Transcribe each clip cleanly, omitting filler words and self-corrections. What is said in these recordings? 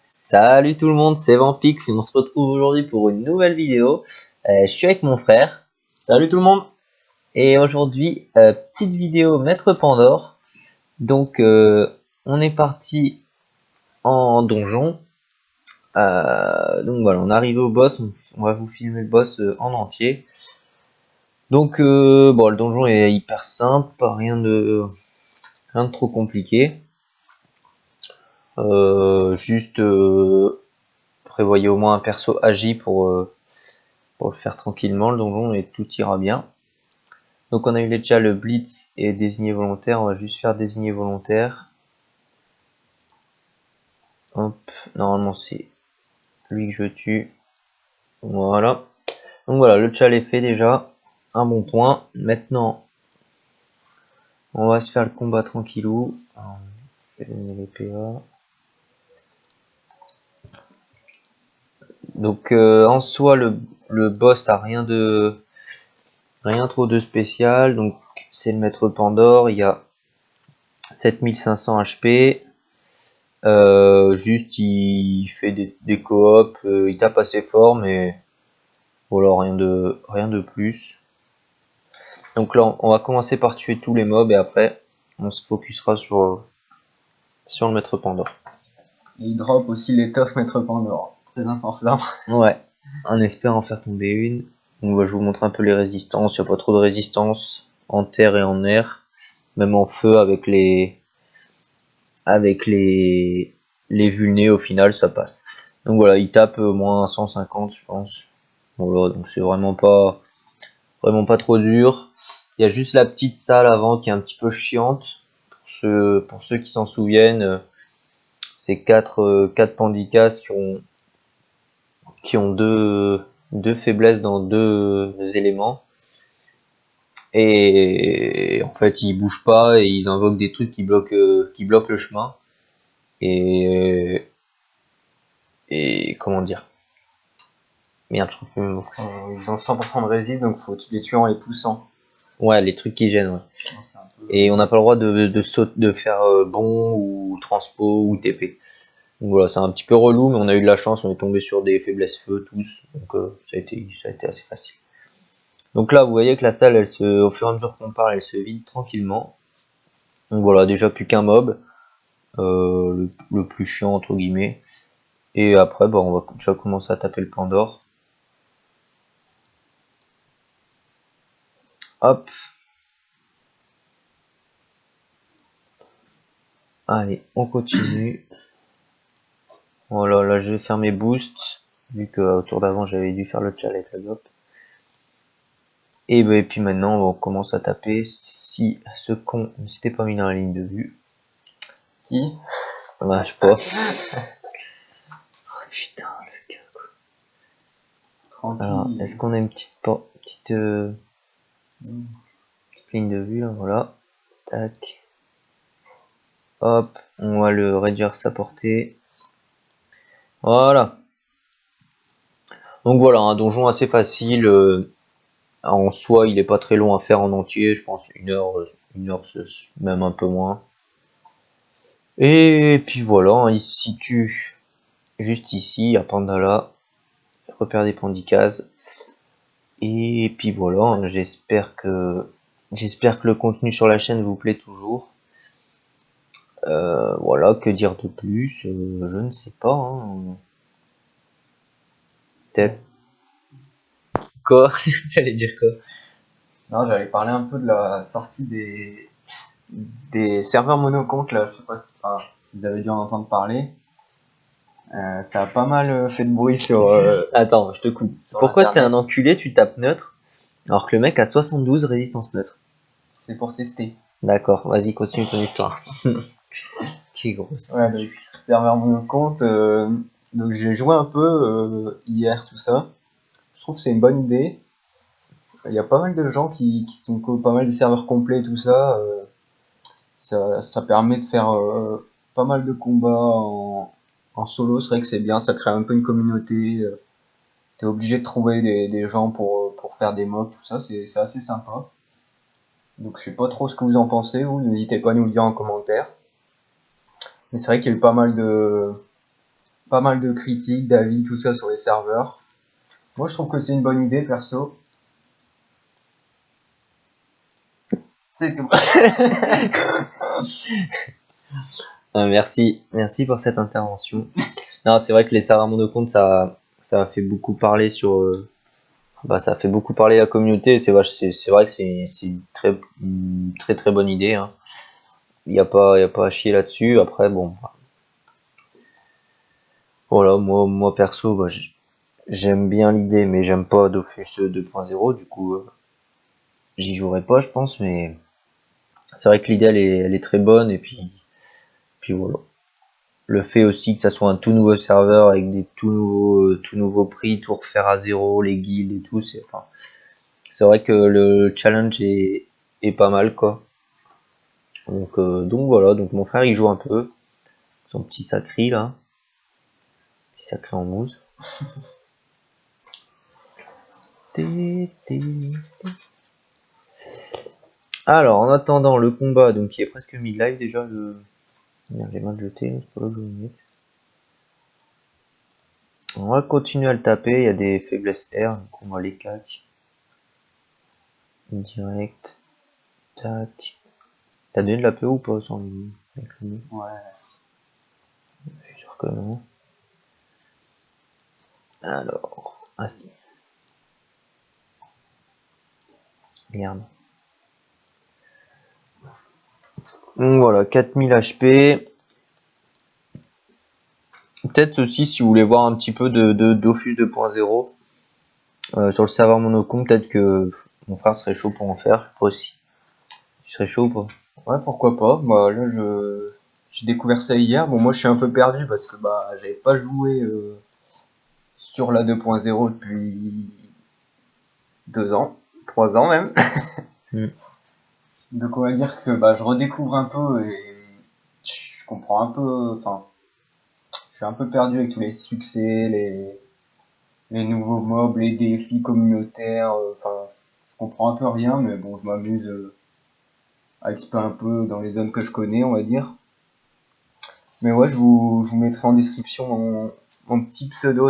Salut tout le monde, c'est Vampix et on se retrouve aujourd'hui pour une nouvelle vidéo. Je suis avec mon frère. Salut tout le monde. Et aujourd'hui, petite vidéo Maître Pandore. Donc on est parti en donjon. Donc voilà, on est arrivé au boss, on va vous filmer le boss en entier. Donc bon, le donjon est hyper simple, rien de trop compliqué. Juste prévoyez au moins un perso agi pour le faire tranquillement, le donjon, et tout ira bien. Donc on a eu déjà le blitz et désigner volontaire, on va juste faire désigner volontaire. Hop, normalement c'est lui que je tue. Voilà. Donc voilà, le tchal est fait déjà, un bon point. Maintenant, on va se faire le combat tranquillou. Alors, je vais donner les PA. Donc en soi, le boss a rien trop de spécial. Donc c'est le maître Pandore, il y a 7500 HP. Juste il fait des coops, il tape assez fort, mais voilà, rien de plus. Donc là on va commencer par tuer tous les mobs et après on se focusera sur le maître Pandore. Et il drop aussi l'étoffe Maître Pandore, très important. Ouais, on espère en faire tomber une. Donc je vous montre un peu les résistances, il n'y a pas trop de résistance en terre et en air, même en feu avec les vulnés, au final ça passe. Donc voilà, il tape moins 150 je pense. Voilà, donc c'est vraiment pas trop dur. Il y a juste la petite salle avant qui est un petit peu chiante. Pour ceux qui s'en souviennent, c'est 4 pandicas qui ont deux faiblesses dans deux éléments. Et en fait, ils bougent pas et ils invoquent des trucs qui bloquent le chemin. Et comment dire? Merde, je trouve plus le mot. Ils ont 100% de résist, donc faut les tuer en les poussant. Ouais, les trucs qui gênent, ouais. Et on n'a pas le droit de faire bon ou transpo ou TP. Donc voilà, c'est un petit peu relou, mais on a eu de la chance, on est tombé sur des faiblesses feu tous, donc ça a été assez facile. Donc là, vous voyez que la salle, au fur et à mesure qu'on parle, elle se vide tranquillement. Donc voilà, déjà plus qu'un mob, le plus chiant entre guillemets. Et après, bah, on va déjà commencer à taper le Pandore. Hop. Allez, on continue. Voilà, là je vais faire mes boosts, vu que au tour d'avant j'avais dû faire le challenge avec la gop. Et puis maintenant on commence à taper. Si ce con ne s'était pas mis dans la ligne de vue. Qui? Bah, je sais pas. Oh putain, le gars quoi. Tranquille. Alors, est-ce qu'on a une petite ligne de vue là, voilà. Tac. Hop, on va le réduire sa portée. Voilà. Donc voilà, un donjon assez facile. En soi, il est pas très long à faire en entier, je pense une heure, même un peu moins. Et puis voilà, hein, il se situe juste ici, à Pandala, repère des pandicas. Et puis voilà, hein, j'espère que le contenu sur la chaîne vous plaît toujours. Voilà, que dire de plus, je ne sais pas. Hein. Peut-être. Quoi? T'allais dire quoi? Non, j'allais parler un peu de la sortie des serveurs monocomptes là, je sais pas si vous avez dû en entendre parler. Ça a pas mal fait de bruit sur. Attends, je te coupe. Pourquoi t'es un enculé, tu tapes neutre, alors que le mec a 72 résistance neutre? C'est pour tester. D'accord, vas-y, continue ton histoire. Qui grosse. Ouais, donc serveur monocompte. Donc j'ai joué un peu hier, tout ça. Je trouve que c'est une bonne idée. Il y a pas mal de gens qui sont pas mal de serveurs complets, tout ça. Ça permet de faire pas mal de combats en solo. C'est vrai que c'est bien, ça crée un peu une communauté. T'es obligé de trouver des gens pour faire des mobs, tout ça. C'est assez sympa. Donc je sais pas trop ce que vous en pensez, vous. N'hésitez pas à nous le dire en commentaire. Mais c'est vrai qu'il y a eu pas mal pas mal de critiques, d'avis, tout ça sur les serveurs. Moi, je trouve que c'est une bonne idée, perso. C'est tout. Merci, merci pour cette intervention. Non, c'est vrai que les serveurs monocompte, ça a fait beaucoup parler ça a fait beaucoup parler la communauté. C'est vrai que c'est une très très bonne idée, hein. Il y a pas à chier là-dessus. Après, bon, voilà, moi perso, j'aime bien l'idée, mais j'aime pas Dofus 2.0. Du coup, j'y jouerai pas, je pense. Mais c'est vrai que l'idée, elle est très bonne. Et puis voilà. Le fait aussi que ça soit un tout nouveau serveur avec des tout nouveaux prix, tout refaire à zéro, les guildes et tout, c'est vrai que le challenge est pas mal, quoi. Donc voilà, donc mon frère il joue un peu, son petit sacri là, petit sacré en mousse. Alors en attendant le combat, donc qui est presque mid-live déjà, merde, j'ai mal jeté, c'est pas là que je vais le mettre. On va continuer à le taper, il y a des faiblesses R, donc on va les cac. Direct. Tac. T'as donné de la PO ou pas sans avec le nez? Ouais. Je suis sûr que non. Alors. Ah si. Merde. Donc voilà, 4000 HP. Peut-être aussi si vous voulez voir un petit peu de Dofus 2.0 sur le serveur monocom, peut-être que mon frère serait chaud pour en faire, je sais pas aussi. Tu serais chaud ou pas? Ouais, pourquoi pas. Moi, là, j'ai découvert ça hier. Bon, moi, je suis un peu perdu parce que j'avais pas joué sur la 2.0 depuis 2 ans, 3 ans même. Mm. Donc, on va dire que je redécouvre un peu et je comprends un peu. Enfin, je suis un peu perdu avec tous les succès, les nouveaux mobs, les défis communautaires. Enfin, je comprends un peu rien, mais bon, je m'amuse à exp un peu dans les zones que je connais, on va dire. Mais ouais, je vous mettrai en description mon petit pseudo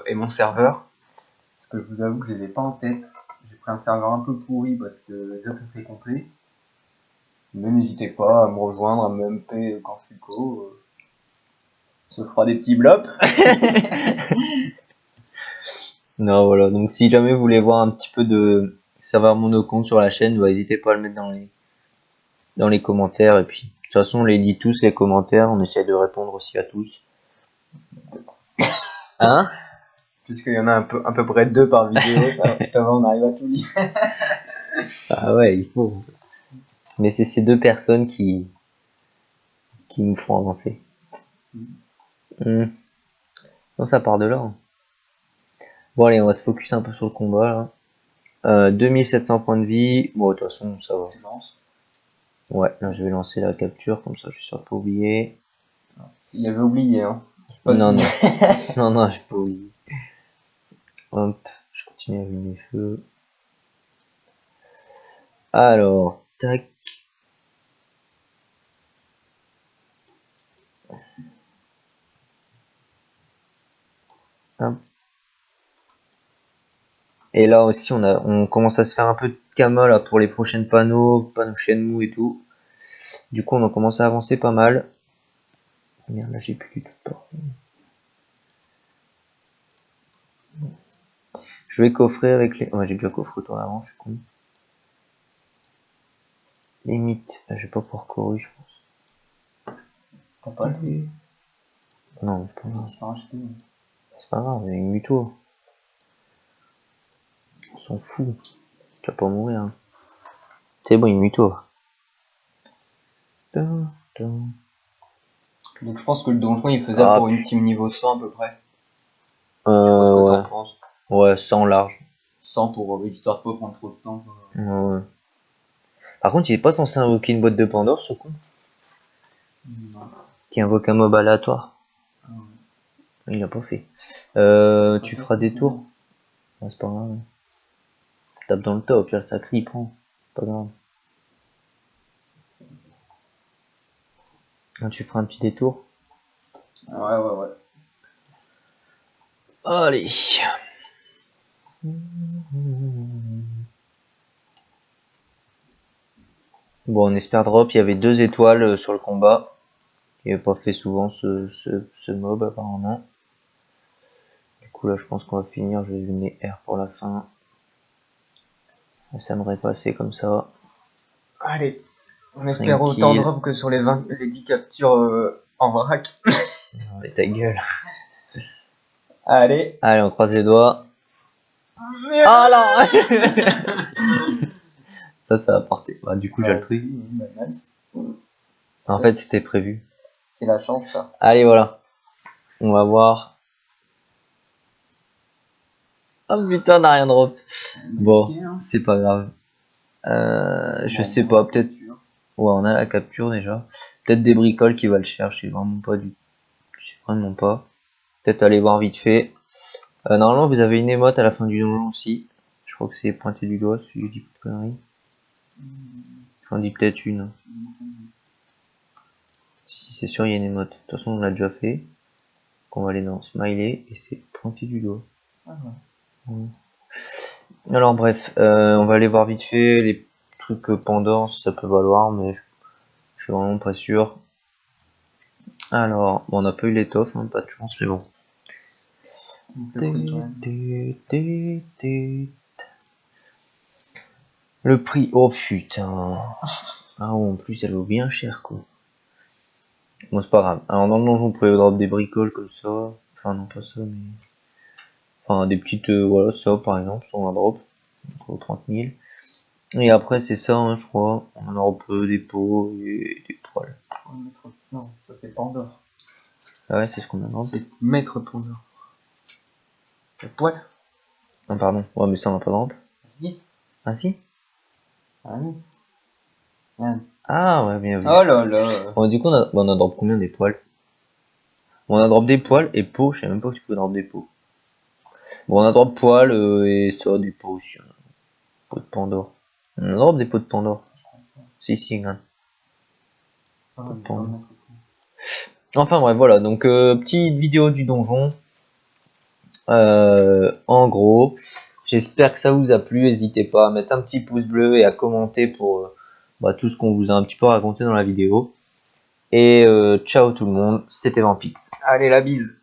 et mon serveur. Parce que je vous avoue que je les ai pas en tête. J'ai pris un serveur un peu pourri parce que les autres étaient complets. Mais n'hésitez pas à me rejoindre, à me MP quand je suis co. Ça fera des petits blops. Non, voilà. Donc si jamais vous voulez voir un petit peu de serveur monocom sur la chaîne, n'hésitez pas à le mettre dans les commentaires. Et puis, de toute façon, on les lit tous les commentaires. On essaie de répondre aussi à tous. Hein? Puisqu'il y en a à peu près 2 par vidéo, ça va, on arrive à tout lire. Ah ouais, il faut. Mais c'est ces deux personnes qui nous font avancer. Non, ça part de là, hein. Bon, allez, on va se focus un peu sur le combat là. 2700 points de vie. Bon, de toute façon, ça va. Ouais, là je vais lancer la capture, comme ça je suis sûr de pas oublier. Il avait oublié, hein. Non, non, non, non, j'ai pas oublié. Hop, je continue à allumer mes feux. Alors, tac. Hop. Et là aussi, on commence à se faire un peu de cama là pour les prochaines panneaux Shenmue et tout. Du coup, on a commencé à avancer pas mal. Merde, là j'ai plus du tout peur. Je vais coffrer avec les. Ouais, j'ai déjà coffré toi avant, je suis con. Limite, je vais pas pouvoir courir, je pense. T'as pas le Non, c'est pas grave. truc. C'est pas grave, il y a une muto. On s'en fout. Tu vas pas mourir, hein. C'est bon, une muto. Donc je pense que le donjon il faisait pour une team niveau 100 à peu près. Ouais. Ouais, 100 large. 100 pour histoire de pas prendre trop de temps. Ouais. Par contre, il est pas censé invoquer une boîte de Pandore, ce con. Non. Qui invoque un mob aléatoire. Il l'a pas fait. Tu feras des tours. Ouais, c'est pas grave. Tape dans le tas, au pire, ça crie, il prend. C'est pas grave. Tu feras un petit détour. Ouais. Allez. Bon, on espère drop. Il y avait 2 étoiles sur le combat. Il n'avait pas fait souvent ce mob apparemment. Du coup là je pense qu'on va finir. Je vais donner R pour la fin. Ça devrait passer comme ça. Allez, on espère Tranquille. autant drop que sur les 10 captures en vrac. Allez, ta gueule. Allez. Allez, on croise les doigts. Ah là. Ça va porter. Bah, du coup, j'ai le truc. En fait, c'était prévu. C'est la chance, ça. Allez, voilà. On va voir. Oh putain, on n'a rien drop. Bon, c'est pas grave. Je sais pas, peut-être. Ouais, on a la capture déjà. Peut-être des bricoles qui va le chercher. Vraiment pas du. Je sais vraiment pas. Peut-être aller voir vite fait. Normalement, vous avez une émote à la fin du donjon aussi. Je crois que c'est pointé du doigt si je dis pas de conneries. J'en dis peut-être une. Si, c'est sûr, il y a une émote. De toute façon, on l'a déjà fait. Donc, on va aller dans Smiley et c'est pointé du doigt. Alors, bref, on va aller voir vite fait les trucs Pandore, si ça peut valoir, mais je suis vraiment pas sûr. Alors, bon, on n'a pas eu l'étoffe, hein, pas de chance, mais bon. Le prix, oh putain. Ah, en plus, elle vaut bien cher, quoi. Bon, c'est pas grave. Alors, dans le donjon, vous pouvez drop des bricoles comme ça. Enfin, non, pas ça, mais. Enfin, des petites. Voilà, ça, par exemple, on en drop. Entre 30 000. Et après, c'est ça, hein, je crois. On en drop des pots et des poils. Non, ça c'est Pandore. Ah ouais, c'est ce qu'on a drop. C'est Maître Pandore. Le poil. Ah, pardon. Ouais, mais ça, on a pas drop. Si. Ah, si? Ah oui. Regarde. Ah, ouais, bien vu. Oh là là. Bon, du coup, on a drop combien des poils? Bon, on a drop des poils et pots. Je sais même pas que tu peux drop des pots. Bon, on a drop poils et ça, des pots aussi. Pots de Pandore. On a drop des pots de Pandore. Si, regarde. Oh, Enfin bref, voilà, donc petite vidéo du donjon. En gros, j'espère que ça vous a plu. N'hésitez pas à mettre un petit pouce bleu et à commenter pour tout ce qu'on vous a un petit peu raconté dans la vidéo. Et ciao tout le monde, c'était Vampix. Allez, la bise.